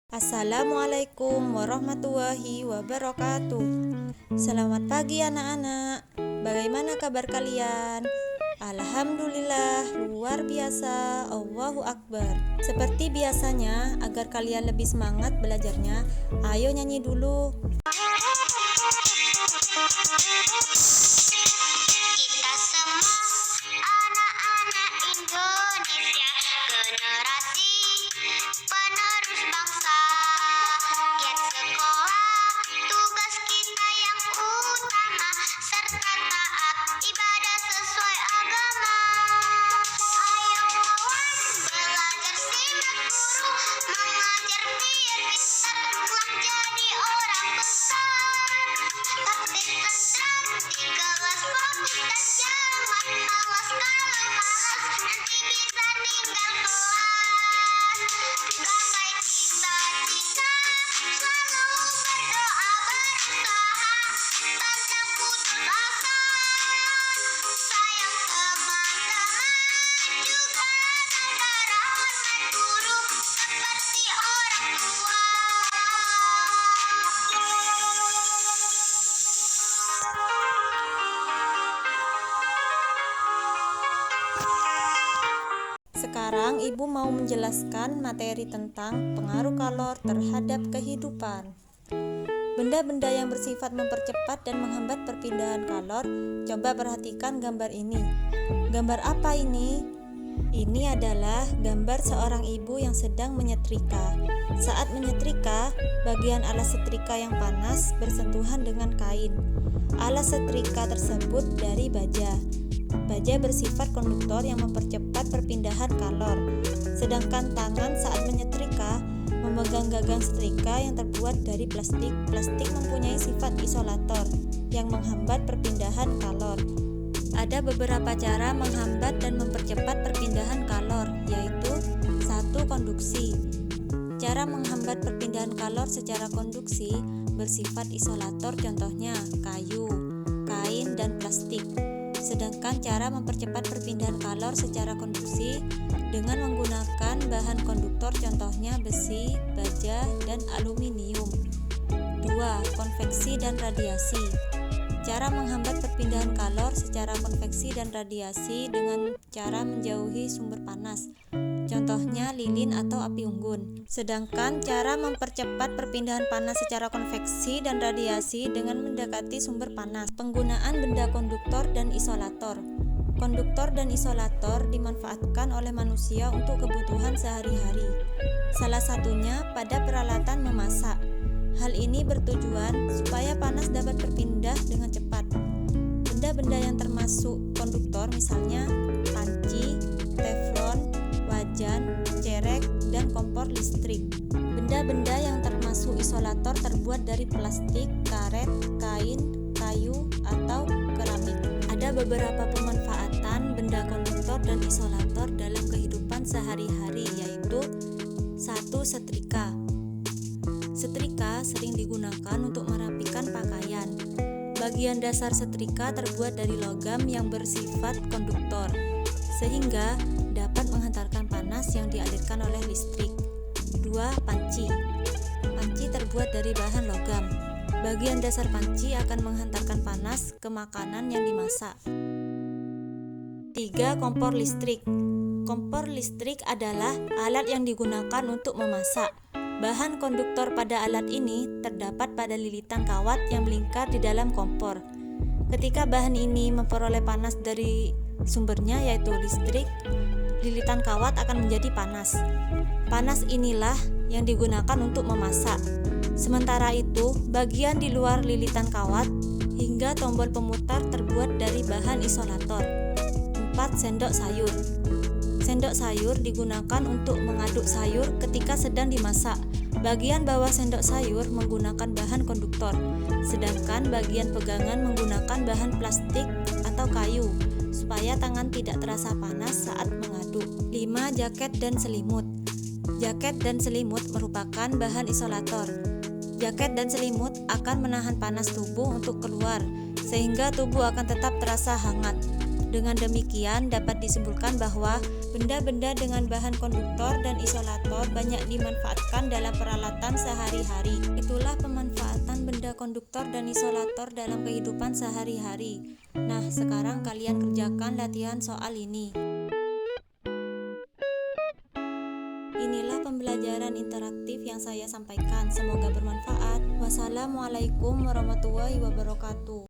Assalamualaikum warahmatullahi wabarakatuh. Selamat pagi anak-anak. Bagaimana kabar kalian? Alhamdulillah, luar biasa. Allahu Akbar. Seperti biasanya, agar kalian lebih semangat belajarnya, ayo nyanyi dulu. Kita semua anak-anak Indonesia, generasi penerus bangsa. Giat sekolah, tugas kita yang utama, serta taat ibadah sesuai agama. Ayo kawan, belajar simak guru, mengajar biar pintar, kelak jadi orang besar. Praktik tentram di kelas, fokus dan jangan malas. Kalau malas nanti bisa tinggal kelas. Gapai cita-cita, selalu berdoa berusaha, pantang putus asa. Sayang teman-teman, juga negara hormat guru, seperti orang tua. Sekarang Ibu mau menjelaskan materi tentang pengaruh kalor terhadap kehidupan. Benda-benda yang bersifat mempercepat dan menghambat perpindahan kalor. Coba perhatikan gambar ini. Gambar apa ini? Ini adalah gambar seorang ibu yang sedang menyetrika. Saat menyetrika, bagian alas setrika yang panas bersentuhan dengan kain. Alas setrika tersebut dari baja. Baja bersifat konduktor yang mempercepat perpindahan kalor. Sedangkan tangan saat menyetrika memegang gagang setrika yang terbuat dari plastik. Plastik mempunyai sifat isolator yang menghambat perpindahan kalor. Ada beberapa cara menghambat dan mempercepat perpindahan kalor, yaitu 1. Konduksi. Cara menghambat perpindahan kalor secara konduksi bersifat isolator, contohnya kayu, kain, dan plastik. Sedangkan cara mempercepat perpindahan kalor secara konduksi dengan menggunakan bahan konduktor, contohnya besi, baja, dan aluminium. 2. Konveksi dan radiasi. Cara menghambat perpindahan kalor secara konveksi dan radiasi dengan cara menjauhi sumber panas, contohnya lilin atau api unggun. Sedangkan cara mempercepat perpindahan panas secara konveksi dan radiasi dengan mendekati sumber panas. Penggunaan benda konduktor dan isolator. Konduktor dan isolator dimanfaatkan oleh manusia untuk kebutuhan sehari-hari. Salah satunya pada peralatan memasak. Hal ini bertujuan supaya panas dapat berpindah dengan cepat. Benda-benda yang termasuk konduktor misalnya panci, teflon, wajan, cerek, dan kompor listrik. Benda-benda yang termasuk isolator terbuat dari plastik, karet, kain, kayu, atau keramik. Ada beberapa pemanfaatan benda konduktor dan isolator dalam kehidupan sehari-hari, yaitu 1. Setrika. Setrika sering digunakan untuk merapikan pakaian. Bagian dasar setrika terbuat dari logam yang bersifat konduktor, sehingga dapat menghantarkan panas yang dialirkan oleh listrik. 2. Panci. Panci terbuat dari bahan logam. Bagian dasar panci akan menghantarkan panas ke makanan yang dimasak. 3. Kompor listrik. Kompor listrik adalah alat yang digunakan untuk memasak. Bahan konduktor pada alat ini terdapat pada lilitan kawat yang melingkar di dalam kompor. Ketika bahan ini memperoleh panas dari sumbernya yaitu listrik, lilitan kawat akan menjadi panas. Panas inilah yang digunakan untuk memasak. Sementara itu, bagian di luar lilitan kawat hingga tombol pemutar terbuat dari bahan isolator. 4. Sendok sayur. Sendok sayur digunakan untuk mengaduk sayur ketika sedang dimasak. Bagian bawah sendok sayur menggunakan bahan konduktor, sedangkan bagian pegangan menggunakan bahan plastik atau kayu, supaya tangan tidak terasa panas saat mengaduk. 5. Jaket dan selimut. Jaket dan selimut merupakan bahan isolator. Jaket dan selimut akan menahan panas tubuh untuk keluar, sehingga tubuh akan tetap terasa hangat. Dengan demikian, dapat disimpulkan bahwa benda-benda dengan bahan konduktor dan isolator banyak dimanfaatkan dalam peralatan sehari-hari. Itulah pemanfaatan benda konduktor dan isolator dalam kehidupan sehari-hari. Nah, sekarang kalian kerjakan latihan soal ini. Inilah pembelajaran interaktif yang saya sampaikan. Semoga bermanfaat. Wassalamualaikum warahmatullahi wabarakatuh.